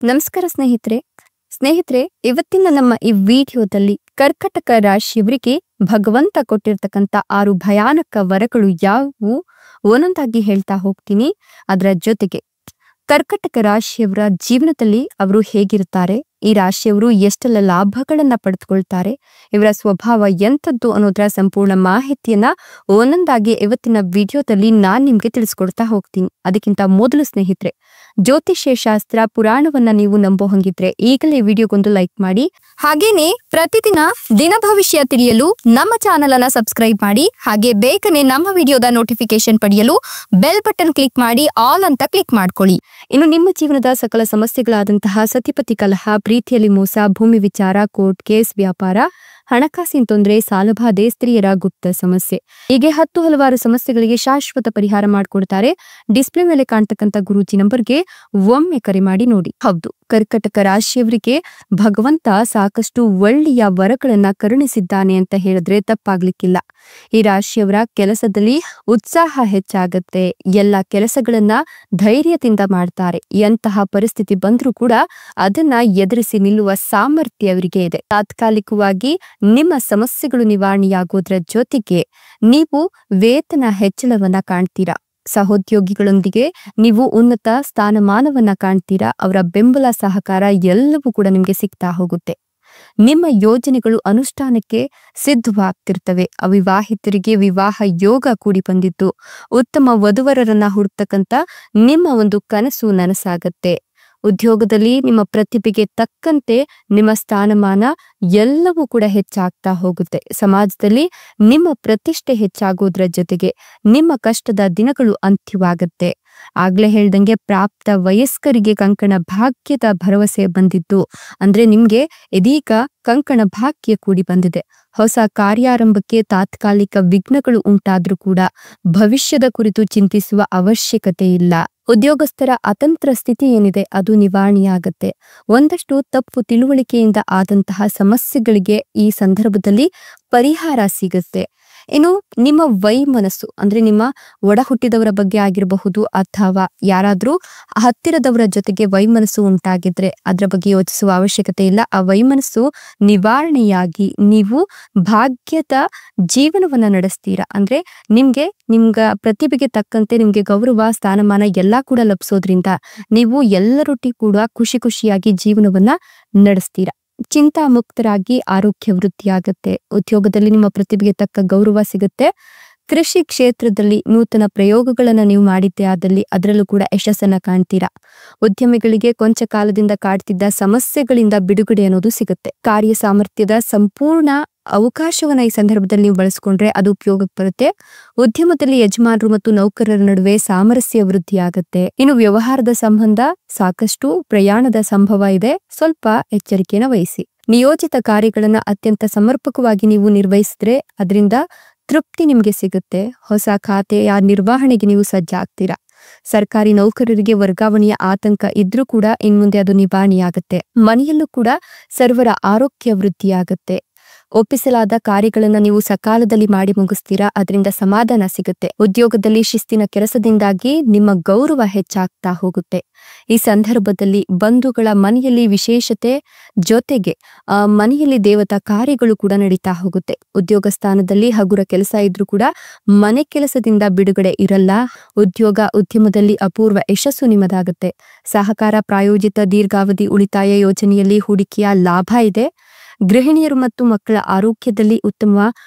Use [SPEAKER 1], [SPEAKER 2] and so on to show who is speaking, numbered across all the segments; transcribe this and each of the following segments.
[SPEAKER 1] ನಮಸ್ಕಾರ ಸ್ನೇಹಿತರೆ ಇವತ್ತಿನ ನಮ್ಮ ಈ ವಿಡಿಯೋದಲ್ಲಿ ಕರ್ಕಟಕ ರಾಶಿಯವರಿಗೆ ಭಗವಂತ ಕೊಟ್ಟಿರ್ತಕ್ಕಂಥ 6 ಭಯಾನಕ ವರಗಳು ಯಾವುವು ಒಂದೊಂದಾಗಿ ಹೇಳ್ತಾ ಹೋಗ್ತೀನಿ. ಅದರ ಜೊತೆಗೆ ಕರ್ಕಟಕ ರಾಶಿಯವರ ಜೀವನದಲ್ಲಿ ಅವರು ಹೇಗಿರ್ತಾರೆ, ಈ ರಾಶಿಯವರು ಎಷ್ಟೆಲ್ಲ ಲಾಭಗಳನ್ನ ಪಡೆದುಕೊಳ್ತಾರೆ, ಇವರ ಸ್ವಭಾವ ಎಂಥದ್ದು ಅನ್ನೋದರ ಸಂಪೂರ್ಣ ಮಾಹಿತಿಯನ್ನ ಒಂದೊಂದಾಗಿ ಇವತ್ತಿನ ವಿಡಿಯೋದಲ್ಲಿ ನಾನ್ ನಿಮ್ಗೆ ತಿಳಿಸ್ಕೊಡ್ತಾ ಹೋಗ್ತೀನಿ. ಅದಕ್ಕಿಂತ ಮೊದಲು ಸ್ನೇಹಿತರೆ, ಜ್ಯೋತಿಷ್ಯ ಶಾಸ್ತ್ರ ಪುರಾಣವನ್ನ ನೀವು ನಂಬೋ ಹಂಗಿದ್ರೆ ಈಗಲೇ ವಿಡಿಯೋಗೊಂದು ಲೈಕ್ ಮಾಡಿ. ಹಾಗೇನೆ ಪ್ರತಿದಿನ ದಿನ ಭವಿಷ್ಯ ತಿಳಿಯಲು ನಮ್ಮ ಚಾನೆಲ್ ಅನ್ನ ಸಬ್ಸ್ಕ್ರೈಬ್ ಮಾಡಿ. ಹಾಗೆ ಬೇಗನೆ ನಮ್ಮ ವಿಡಿಯೋದ ನೋಟಿಫಿಕೇಶನ್ ಪಡೆಯಲು ಬೆಲ್ ಬಟನ್ ಕ್ಲಿಕ್ ಮಾಡಿ ಆಲ್ ಅಂತ ಕ್ಲಿಕ್ ಮಾಡ್ಕೊಳ್ಳಿ. ಇನ್ನು ನಿಮ್ಮ ಜೀವನದ ಸಕಲ ಸಮಸ್ಯೆಗಳಾದಂತಹ ಸತಿಪತಿ ಕಲಹ, ಪ್ರೀತಿಯಲ್ಲಿ ಮೋಸ, ಭೂಮಿ ವಿಚಾರ, ಕೋರ್ಟ್ ಕೇಸ್, ವ್ಯಾಪಾರ, ಹಣಕಾಸಿನ ತೊಂದರೆ, ಸಾಲಬಾಧೆ, ಸ್ತ್ರೀಯರ ಗುಪ್ತ ಸಮಸ್ಯೆ, ಹೀಗೆ ಹಲವಾರು ಸಮಸ್ಯೆಗಳಿಗೆ ಶಾಶ್ವತ ಪರಿಹಾರ ಮಾಡಿಕೊಡ್ತಾರೆ. ಡಿಸ್ಪ್ಲೇ ಮೇಲೆ ಕಾಣ್ತಕ್ಕಂಥ ಗುರೂಜಿ ನಂಬರ್ಗೆ ಒಮ್ಮೆ ಕರೆ ಮಾಡಿ ನೋಡಿ. ಹೌದು, ಕರ್ಕಟಕ ರಾಶಿಯವರಿಗೆ ಭಗವಂತ ಸಾಕಷ್ಟು ಒಳ್ಳೆಯ ವರಗಳನ್ನ ಕರುಣಿಸಿದ್ದಾನೆ ಅಂತ ಹೇಳಿದ್ರೆ ತಪ್ಪಾಗ್ಲಿಕ್ಕಿಲ್ಲ. ಈ ರಾಶಿಯವರ ಕೆಲಸದಲ್ಲಿ ಉತ್ಸಾಹ ಹೆಚ್ಚಾಗತ್ತೆ, ಎಲ್ಲ ಕೆಲಸಗಳನ್ನ ಧೈರ್ಯದಿಂದ ಮಾಡ್ತಾರೆ. ಎಂತಹ ಪರಿಸ್ಥಿತಿ ಬಂದ್ರೂ ಕೂಡ ಅದನ್ನ ಎದುರಿಸಿ ನಿಲ್ಲುವ ಸಾಮರ್ಥ್ಯ ಅವರಿಗೆ ಇದೆ. ತಾತ್ಕಾಲಿಕವಾಗಿ ನಿಮ್ಮ ಸಮಸ್ಯೆಗಳು ನಿವಾರಣೆಯಾಗೋದ್ರ ಜೊತೆಗೆ ನೀವು ವೇತನ ಹೆಚ್ಚಳವನ್ನ ಕಾಣ್ತೀರಾ. ಸಹೋದ್ಯೋಗಿಗಳೊಂದಿಗೆ ನೀವು ಉನ್ನತ ಸ್ಥಾನಮಾನವನ್ನ ಕಾಣ್ತೀರಾ. ಅವರ ಬೆಂಬಲ ಸಹಕಾರ ಎಲ್ಲವೂ ಕೂಡ ನಿಮ್ಗೆ ಸಿಗ್ತಾ ಹೋಗುತ್ತೆ. ನಿಮ್ಮ ಯೋಜನೆಗಳು ಅನುಷ್ಠಾನಕ್ಕೆ ಸಿದ್ಧವಾಗ್ತಿರ್ತವೆ. ಅವಿವಾಹಿತರಿಗೆ ವಿವಾಹ ಯೋಗ ಕೂಡಿ ಬಂದಿದ್ದು, ಉತ್ತಮ ವಧುವರರನ್ನ ಹುಡುಕ್ತಕ್ಕಂಥ ನಿಮ್ಮ ಒಂದು ಕನಸು ನನಸಾಗತ್ತೆ. ಉದ್ಯೋಗದಲ್ಲಿ ನಿಮ್ಮ ಪ್ರತಿಭೆಗೆ ತಕ್ಕಂತೆ ನಿಮ್ಮ ಸ್ಥಾನಮಾನ ಎಲ್ಲವೂ ಕೂಡ ಹೆಚ್ಚಾಗ್ತಾ ಹೋಗುತ್ತೆ. ಸಮಾಜದಲ್ಲಿ ನಿಮ್ಮ ಪ್ರತಿಷ್ಠೆ ಹೆಚ್ಚಾಗೋದ್ರ ಜೊತೆಗೆ ನಿಮ್ಮ ಕಷ್ಟದ ದಿನಗಳು ಅಂತ್ಯವಾಗತ್ತೆ. ಆಗ್ಲೇ ಹೇಳ್ದಂಗೆ ಪ್ರಾಪ್ತ ವಯಸ್ಕರಿಗೆ ಕಂಕಣ ಭಾಗ್ಯದ ಭರವಸೆ ಬಂದಿದ್ದು, ಅಂದ್ರೆ ನಿಮ್ಗೆ ಇದೀಗ ಕಂಕಣ ಭಾಗ್ಯ ಕೂಡಿ ಬಂದಿದೆ. ಹೊಸ ಕಾರ್ಯಾರಂಭಕ್ಕೆ ತಾತ್ಕಾಲಿಕ ವಿಘ್ನಗಳು ಉಂಟಾದ್ರೂ ಕೂಡ ಭವಿಷ್ಯದ ಕುರಿತು ಚಿಂತಿಸುವ ಅವಶ್ಯಕತೆ ಇಲ್ಲ. ಉದ್ಯೋಗಸ್ಥರ ಅತಂತ್ರ ಸ್ಥಿತಿ ಏನಿದೆ ಅದು ನಿವಾರಣೆಯಾಗತ್ತೆ. ಒಂದಷ್ಟು ತಪ್ಪು ತಿಳುವಳಿಕೆಯಿಂದ ಆದಂತಹ ಸಮಸ್ಯೆಗಳಿಗೆ ಈ ಸಂದರ್ಭದಲ್ಲಿ ಪರಿಹಾರ ಸಿಗುತ್ತೆ. ಇನ್ನು ನಿಮ್ಮ ವೈಮನಸ್ಸು ಅಂದ್ರೆ ನಿಮ್ಮ ಒಡ ಹುಟ್ಟಿದವರ ಬಗ್ಗೆ ಆಗಿರಬಹುದು, ಅಥವಾ ಯಾರಾದ್ರೂ ಹತ್ತಿರದವರ ಜೊತೆಗೆ ವೈಮನಸ್ಸು ಉಂಟಾಗಿದ್ರೆ ಅದ್ರ ಬಗ್ಗೆ ಯೋಚಿಸುವ ಅವಶ್ಯಕತೆ ಇಲ್ಲ. ಆ ವೈಮನಸ್ಸು ನಿವಾರಣೆಯಾಗಿ ನೀವು ಭಾಗ್ಯದ ಜೀವನವನ್ನ ನಡೆಸ್ತೀರಾ. ಅಂದ್ರೆ ನಿಮ್ಗ ಪ್ರತಿಭೆಗೆ ತಕ್ಕಂತೆ ನಿಮ್ಗೆ ಗೌರವ, ಸ್ಥಾನಮಾನ ಎಲ್ಲಾ ಕೂಡ ಲಭಿಸೋದ್ರಿಂದ ನೀವು ಎಲ್ಲರೊಟ್ಟಿಗೆ ಕೂಡ ಖುಷಿಯಾಗಿ ಜೀವನವನ್ನ ನಡೆಸ್ತೀರಾ. ಚಿಂತಾ ಮುಕ್ತರಾಗಿ ಆರೋಗ್ಯ ವೃದ್ಧಿಯಾಗತ್ತೆ. ಉದ್ಯೋಗದಲ್ಲಿ ನಿಮ್ಮ ಪ್ರತಿಭೆಗೆ ತಕ್ಕ ಗೌರವ ಸಿಗುತ್ತೆ. ಕೃಷಿ ಕ್ಷೇತ್ರದಲ್ಲಿ ನೂತನ ಪ್ರಯೋಗಗಳನ್ನ ನೀವು ಮಾಡಿದ್ದೆ ಆದಲ್ಲಿ ಅದರಲ್ಲೂ ಕೂಡ ಯಶಸ್ಸನ್ನ ಕಾಣ್ತೀರಾ. ಉದ್ಯಮಿಗಳಿಗೆ ಕೊಂಚ ಕಾಲದಿಂದ ಕಾಡ್ತಿದ್ದ ಸಮಸ್ಯೆಗಳಿಂದ ಬಿಡುಗಡೆ ಅನ್ನೋದು ಸಿಗುತ್ತೆ. ಕಾರ್ಯ ಸಾಮರ್ಥ್ಯದ ಸಂಪೂರ್ಣ ಅವಕಾಶವನ್ನ ಈ ಸಂದರ್ಭದಲ್ಲಿ ನೀವು ಬಳಸ್ಕೊಂಡ್ರೆ ಅದು ಉಪಯೋಗಕ್ಕೆ ಬರುತ್ತೆ. ಉದ್ಯಮದಲ್ಲಿ ಯಜಮಾನರು ಮತ್ತು ನೌಕರರ ನಡುವೆ ಸಾಮರಸ್ಯ ವೃದ್ಧಿಯಾಗತ್ತೆ. ಇನ್ನು ವ್ಯವಹಾರದ ಸಂಬಂಧ ಸಾಕಷ್ಟು ಪ್ರಯಾಣದ ಸಂಭವ ಇದೆ. ಸ್ವಲ್ಪ ಎಚ್ಚರಿಕೆಯನ್ನು ವಹಿಸಿ. ನಿಯೋಜಿತ ಕಾರ್ಯಗಳನ್ನ ಅತ್ಯಂತ ಸಮರ್ಪಕವಾಗಿ ನೀವು ನಿರ್ವಹಿಸಿದ್ರೆ ಅದರಿಂದ ತೃಪ್ತಿ ನಿಮ್ಗೆ ಸಿಗುತ್ತೆ. ಹೊಸ ಖಾತೆಯ ನಿರ್ವಹಣೆಗೆ ನೀವು ಸಜ್ಜಾಗ್ತೀರಾ. ಸರ್ಕಾರಿ ನೌಕರರಿಗೆ ವರ್ಗಾವಣೆಯ ಆತಂಕ ಇದ್ರೂ ಕೂಡ ಇನ್ಮುಂದೆ ಅದು ನಿವಾರಣೆಯಾಗತ್ತೆ. ಮನೆಯಲ್ಲೂ ಕೂಡ ಸರ್ವರ ಆರೋಗ್ಯ ವೃದ್ಧಿಯಾಗತ್ತೆ. ಒಪ್ಪಿಸಲಾದ ಕಾರ್ಯಗಳನ್ನ ನೀವು ಸಕಾಲದಲ್ಲಿ ಮಾಡಿ ಮುಗಿಸ್ತೀರಾ, ಅದರಿಂದ ಸಮಾಧಾನ ಸಿಗುತ್ತೆ. ಉದ್ಯೋಗದಲ್ಲಿ ಶಿಸ್ತಿನ ಕೆಲಸದಿಂದಾಗಿ ನಿಮ್ಮ ಗೌರವ ಹೆಚ್ಚಾಗ್ತಾ ಹೋಗುತ್ತೆ. ಈ ಸಂದರ್ಭದಲ್ಲಿ ಬಂಧುಗಳ ಮನೆಯಲ್ಲಿ ವಿಶೇಷತೆ ಜೊತೆಗೆ ಮನೆಯಲ್ಲಿ ದೇವತಾ ಕಾರ್ಯಗಳು ಕೂಡ ನಡೀತಾ ಹೋಗುತ್ತೆ. ಉದ್ಯೋಗ ಸ್ಥಾನದಲ್ಲಿ ಹಗುರ ಕೆಲಸ ಇದ್ರೂ ಕೂಡ ಮನೆ ಕೆಲಸದಿಂದ ಬಿಡುಗಡೆ ಇರಲ್ಲ. ಉದ್ಯಮದಲ್ಲಿ ಅಪೂರ್ವ ಯಶಸ್ಸು ನಿಮ್ಮದಾಗುತ್ತೆ. ಸಹಕಾರ ಪ್ರಾಯೋಜಿತ ದೀರ್ಘಾವಧಿ ಉಳಿತಾಯ ಯೋಜನೆಯಲ್ಲಿ ಹೂಡಿಕೆಯ ಲಾಭ ಇದೆ. ಗೃಹಿಣಿಯರು ಮತ್ತು ಮಕ್ಕಳ ಆರೋಗ್ಯದಲ್ಲಿ ಉತ್ತಮ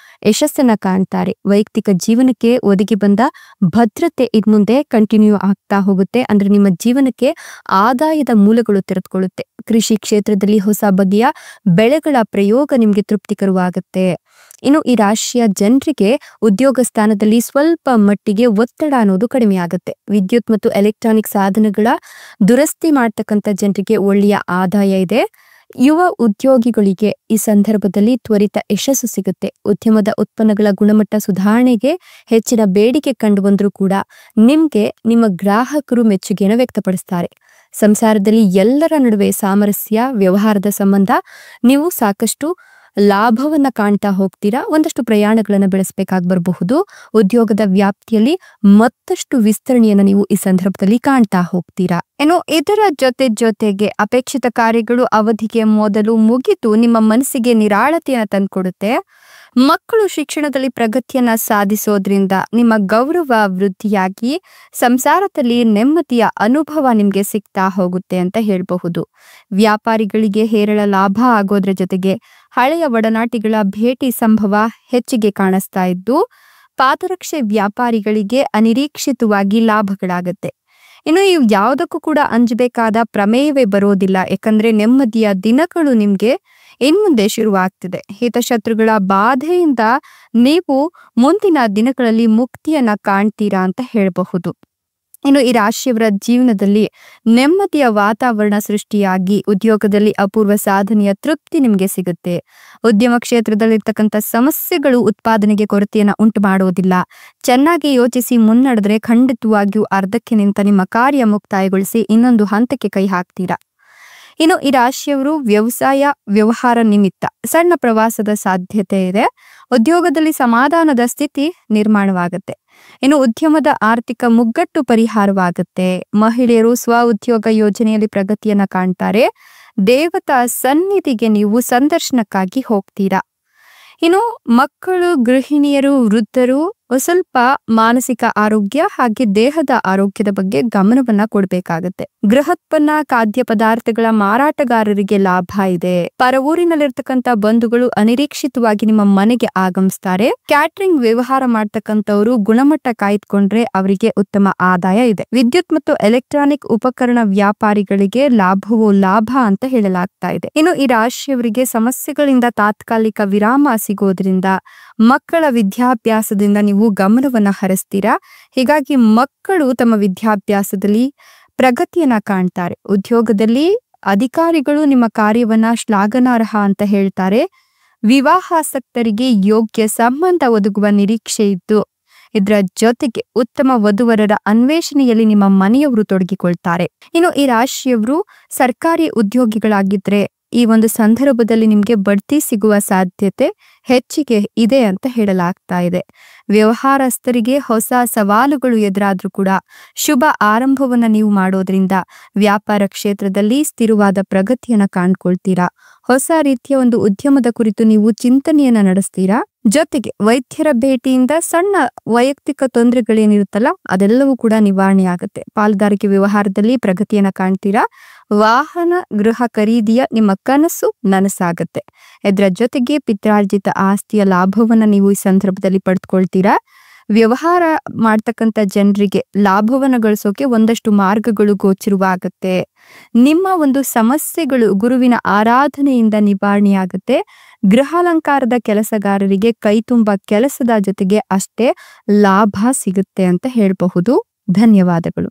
[SPEAKER 1] ಯಶಸ್ಸನ್ನ ಕಾಣ್ತಾರೆ. ವೈಯಕ್ತಿಕ ಜೀವನಕ್ಕೆ ಒದಗಿ ಬಂದ ಭದ್ರತೆ ಇನ್ಮುಂದೆ ಕಂಟಿನ್ಯೂ ಆಗ್ತಾ ಹೋಗುತ್ತೆ. ಅಂದ್ರೆ ನಿಮ್ಮ ಜೀವನಕ್ಕೆ ಆದಾಯದ ಮೂಲಗಳು ತೆರೆದುಕೊಳ್ಳುತ್ತೆ. ಕೃಷಿ ಕ್ಷೇತ್ರದಲ್ಲಿ ಹೊಸ ಬಗೆಯ ಬೆಳೆಗಳ ಪ್ರಯೋಗ ನಿಮ್ಗೆ ತೃಪ್ತಿಕರವಾಗುತ್ತೆ. ಇನ್ನು ಈ ರಾಶಿಯ ಜನರಿಗೆ ಉದ್ಯೋಗ ಸ್ಥಾನದಲ್ಲಿ ಸ್ವಲ್ಪ ಮಟ್ಟಿಗೆ ಒತ್ತಡ ಅನ್ನೋದು ಕಡಿಮೆ ಆಗುತ್ತೆ. ವಿದ್ಯುತ್ ಮತ್ತು ಎಲೆಕ್ಟ್ರಾನಿಕ್ ಸಾಧನಗಳ ದುರಸ್ತಿ ಮಾಡ್ತಕ್ಕಂಥ ಜನರಿಗೆ ಒಳ್ಳೆಯ ಆದಾಯ ಇದೆ. ಯುವ ಉದ್ಯೋಗಿಗಳಿಗೆ ಈ ಸಂದರ್ಭದಲ್ಲಿ ತ್ವರಿತ ಯಶಸ್ಸು ಸಿಗುತ್ತೆ. ಉದ್ಯಮದ ಉತ್ಪನ್ನಗಳ ಗುಣಮಟ್ಟ ಸುಧಾರಣೆಗೆ ಹೆಚ್ಚಿನ ಬೇಡಿಕೆ ಕಂಡು ಬಂದರೂ ಕೂಡ ನಿಮ್ಗೆ ನಿಮ್ಮ ಗ್ರಾಹಕರು ಮೆಚ್ಚುಗೆಯನ್ನು ವ್ಯಕ್ತಪಡಿಸ್ತಾರೆ. ಸಂಸಾರದಲ್ಲಿ ಎಲ್ಲರ ನಡುವೆ ಸಾಮರಸ್ಯ, ವ್ಯವಹಾರದ ಸಂಬಂಧ ನೀವು ಸಾಕಷ್ಟು ಲಾಭವನ್ನ ಕಾಣ್ತಾ ಹೋಗ್ತೀರಾ. ಒಂದಷ್ಟು ಪ್ರಯಾಣಗಳನ್ನ ಬೆಳೆಸಬೇಕಾಗಿ ಬರಬಹುದು. ಉದ್ಯೋಗದ ವ್ಯಾಪ್ತಿಯಲ್ಲಿ ಮತ್ತಷ್ಟು ವಿಸ್ತರಣೆಯನ್ನ ನೀವು ಈ ಸಂದರ್ಭದಲ್ಲಿ ಕಾಣ್ತಾ ಹೋಗ್ತೀರಾ. ಇದರ ಜೊತೆಗೆ ಅಪೇಕ್ಷಿತ ಕಾರ್ಯಗಳು ಅವಧಿಗೆ ಮೊದಲು ಮುಗಿದು ನಿಮ್ಮ ಮನಸ್ಸಿಗೆ ನಿರಾಳತೆಯನ್ನ ತಂದ್ಕೊಡುತ್ತೆ. ಮಕ್ಕಳು ಶಿಕ್ಷಣದಲ್ಲಿ ಪ್ರಗತಿಯನ್ನ ಸಾಧಿಸೋದ್ರಿಂದ ನಿಮ್ಮ ಗೌರವ ವೃದ್ಧಿಯಾಗಿ ಸಂಸಾರದಲ್ಲಿ ನೆಮ್ಮದಿಯ ಅನುಭವ ನಿಮ್ಗೆ ಸಿಗ್ತಾ ಹೋಗುತ್ತೆ ಅಂತ ಹೇಳಬಹುದು. ವ್ಯಾಪಾರಿಗಳಿಗೆ ಹೇರಳ ಲಾಭ ಆಗೋದ್ರ ಜೊತೆಗೆ ಹಳೆಯ ಒಡನಾಟಿಗಳ ಭೇಟಿ ಸಂಭವ ಹೆಚ್ಚಿಗೆ ಕಾಣಿಸ್ತಾ ಇದ್ದು, ಪಾದರಕ್ಷೆ ವ್ಯಾಪಾರಿಗಳಿಗೆ ಅನಿರೀಕ್ಷಿತವಾಗಿ ಲಾಭಗಳಾಗತ್ತೆ. ಇವು ಯಾವುದಕ್ಕೂ ಕೂಡ ಅಂಜಬೇಕಾದ ಪ್ರಮೇಯವೇ ಬರೋದಿಲ್ಲ. ಯಾಕಂದ್ರೆ ನೆಮ್ಮದಿಯ ದಿನಗಳು ನಿಮ್ಗೆ ಇನ್ಮುಂದೆ ಶುರುವಾಗ್ತಿದೆ. ಹಿತಶತ್ರುಗಳ ಬಾಧೆಯಿಂದ ನೀವು ಮುಂದಿನ ದಿನಗಳಲ್ಲಿ ಮುಕ್ತಿಯನ್ನ ಕಾಣ್ತೀರಾ ಅಂತ ಹೇಳಬಹುದು. ಈ ರಾಶಿಯವರ ಜೀವನದಲ್ಲಿ ನೆಮ್ಮದಿಯ ವಾತಾವರಣ ಸೃಷ್ಟಿಯಾಗಿ ಉದ್ಯೋಗದಲ್ಲಿ ಅಪೂರ್ವ ಸಾಧನೆಯ ತೃಪ್ತಿ ನಿಮ್ಗೆ ಸಿಗುತ್ತೆ. ಉದ್ಯಮ ಕ್ಷೇತ್ರದಲ್ಲಿರ್ತಕ್ಕಂಥ ಸಮಸ್ಯೆಗಳು ಉತ್ಪಾದನೆಗೆ ಕೊರತೆಯನ್ನ ಉಂಟು ಮಾಡೋದಿಲ್ಲ. ಚೆನ್ನಾಗಿ ಯೋಚಿಸಿ ಮುನ್ನಡೆದ್ರೆ ಖಂಡಿತವಾಗಿಯೂ ಅರ್ಧಕ್ಕೆ ನಿಂತ ನಿಮ್ಮ ಕಾರ್ಯ ಮುಕ್ತಾಯಗೊಳಿಸಿ ಇನ್ನೊಂದು ಹಂತಕ್ಕೆ ಕೈ ಹಾಕ್ತೀರಾ. ಈ ರಾಶಿಯವರು ವ್ಯವಹಾರ ನಿಮಿತ್ತ ಸಣ್ಣ ಪ್ರವಾಸದ ಸಾಧ್ಯತೆ ಇದೆ. ಉದ್ಯೋಗದಲ್ಲಿ ಸಮಾಧಾನದ ಸ್ಥಿತಿ ನಿರ್ಮಾಣವಾಗುತ್ತೆ. ಉದ್ಯಮದ ಆರ್ಥಿಕ ಮುಗ್ಗಟ್ಟು ಪರಿಹಾರವಾಗುತ್ತೆ. ಮಹಿಳೆಯರು ಸ್ವ ಉದ್ಯೋಗ ಯೋಜನೆಯಲ್ಲಿ ಪ್ರಗತಿಯನ್ನ ಕಾಣ್ತಾರೆ. ದೇವತಾ ಸನ್ನಿಧಿಗೆ ನೀವು ಸಂದರ್ಶನಕ್ಕಾಗಿ ಹೋಗ್ತೀರಾ. ಮಕ್ಕಳು, ಗೃಹಿಣಿಯರು, ವೃದ್ಧರು ಸ್ವಲ್ಪ ಮಾನಸಿಕ ಆರೋಗ್ಯ ಹಾಗೆ ದೇಹದ ಆರೋಗ್ಯದ ಬಗ್ಗೆ ಗಮನವನ್ನ ಕೊಡ್ಬೇಕಾಗತ್ತೆ. ಗೃಹೋತ್ಪನ್ನ ಖಾದ್ಯ ಪದಾರ್ಥಗಳ ಮಾರಾಟಗಾರರಿಗೆ ಲಾಭ ಇದೆ. ಪರವೂರಿನಲ್ಲಿರ್ತಕ್ಕಂಥ ಬಂಧುಗಳು ಅನಿರೀಕ್ಷಿತವಾಗಿ ನಿಮ್ಮ ಮನೆಗೆ ಆಗಮಿಸ್ತಾರೆ. ಕ್ಯಾಟರಿಂಗ್ ವ್ಯವಹಾರ ಮಾಡ್ತಕ್ಕಂಥವ್ರು ಗುಣಮಟ್ಟ ಕಾಯ್ದುಕೊಂಡ್ರೆ ಅವರಿಗೆ ಉತ್ತಮ ಆದಾಯ ಇದೆ. ವಿದ್ಯುತ್ ಮತ್ತು ಎಲೆಕ್ಟ್ರಾನಿಕ್ ಉಪಕರಣ ವ್ಯಾಪಾರಿಗಳಿಗೆ ಲಾಭವೋ ಲಾಭ ಅಂತ ಹೇಳಲಾಗ್ತಾ ಇದೆ. ಈ ರಾಶಿಯವರಿಗೆ ಸಮಸ್ಯೆಗಳಿಂದ ತಾತ್ಕಾಲಿಕ ವಿರಾಮ ಸಿಗೋದ್ರಿಂದ ಮಕ್ಕಳ ವಿದ್ಯಾಭ್ಯಾಸದಿಂದ ನೀವು ಗಮನವನ್ನ ಹರಿಸ್ತೀರಾ. ಹೀಗಾಗಿ ಮಕ್ಕಳು ತಮ್ಮ ವಿದ್ಯಾಭ್ಯಾಸದಲ್ಲಿ ಪ್ರಗತಿಯನ್ನ ಕಾಣ್ತಾರೆ. ಉದ್ಯೋಗದಲ್ಲಿ ಅಧಿಕಾರಿಗಳು ನಿಮ್ಮ ಕಾರ್ಯವನ್ನ ಶ್ಲಾಘನಾರ್ಹ ಅಂತ ಹೇಳ್ತಾರೆ. ವಿವಾಹಾಸಕ್ತರಿಗೆ ಯೋಗ್ಯ ಸಂಬಂಧ ಒದಗುವ ನಿರೀಕ್ಷೆ ಇದ್ದು, ಇದರ ಜೊತೆಗೆ ಉತ್ತಮ ವಧುವರರ ಅನ್ವೇಷಣೆಯಲ್ಲಿ ನಿಮ್ಮ ಮನೆಯವರು ತೊಡಗಿಕೊಳ್ತಾರೆ. ಈ ರಾಶಿಯವರು ಸರ್ಕಾರಿ ಉದ್ಯೋಗಿಗಳಾಗಿದ್ರೆ ಈ ಒಂದು ಸಂದರ್ಭದಲ್ಲಿ ನಿಮ್ಗೆ ಬಡ್ತಿ ಸಿಗುವ ಸಾಧ್ಯತೆ ಹೆಚ್ಚಿಗೆ ಇದೆ ಅಂತ ಹೇಳಲಾಗ್ತಾ ಇದೆ. ವ್ಯವಹಾರಸ್ಥರಿಗೆ ಹೊಸ ಸವಾಲುಗಳು ಎದುರಾದ್ರೂ ಕೂಡ ಶುಭ ಆರಂಭವನ್ನ ನೀವು ಮಾಡೋದ್ರಿಂದ ವ್ಯಾಪಾರ ಕ್ಷೇತ್ರದಲ್ಲಿ ಸ್ಥಿರವಾದ ಪ್ರಗತಿಯನ್ನ ಕಾಣ್ಕೊಳ್ತೀರಾ. ಹೊಸ ರೀತಿಯ ಒಂದು ಉದ್ಯಮದ ಕುರಿತು ನೀವು ಚಿಂತನೆಯನ್ನ ನಡೆಸ್ತೀರಾ. ಜೊತೆಗೆ ವೈದ್ಯರ ಭೇಟಿಯಿಂದ ಸಣ್ಣ ವೈಯಕ್ತಿಕ ತೊಂದರೆಗಳೇನಿರುತ್ತಲ್ಲ ಅದೆಲ್ಲವೂ ಕೂಡ ನಿವಾರಣೆ ಆಗುತ್ತೆ. ಪಾಲುದಾರಿಕೆ ವ್ಯವಹಾರದಲ್ಲಿ ಪ್ರಗತಿಯನ್ನ ಕಾಣ್ತೀರಾ. ವಾಹನ ಗೃಹ ಖರೀದಿಯ ನಿಮ್ಮ ಕನಸು ನನಸಾಗತ್ತೆ. ಇದರ ಜೊತೆಗೆ ಪಿತ್ರಾರ್ಜಿತ ಆಸ್ತಿಯ ಲಾಭವನ್ನ ನೀವು ಈ ಸಂದರ್ಭದಲ್ಲಿ ಪಡೆದುಕೊಳ್ತೀರಾ. ವ್ಯವಹಾರ ಮಾಡ್ತಕ್ಕಂಥ ಜನರಿಗೆ ಲಾಭವನ್ನ ಗಳಿಸೋಕೆ ಒಂದಷ್ಟು ಮಾರ್ಗಗಳು ಗೋಚರವಾಗುತ್ತೆ. ನಿಮ್ಮ ಒಂದು ಸಮಸ್ಯೆಗಳು ಗುರುವಿನ ಆರಾಧನೆಯಿಂದ ನಿವಾರಣೆಯಾಗುತ್ತೆ. ಗೃಹಾಲಂಕಾರದ ಕೆಲಸಗಾರರಿಗೆ ಕೈತುಂಬ ಕೆಲಸದ ಜೊತೆಗೆ ಅಷ್ಟೇ ಲಾಭ ಸಿಗುತ್ತೆ ಅಂತ ಹೇಳಬಹುದು. ಧನ್ಯವಾದಗಳು.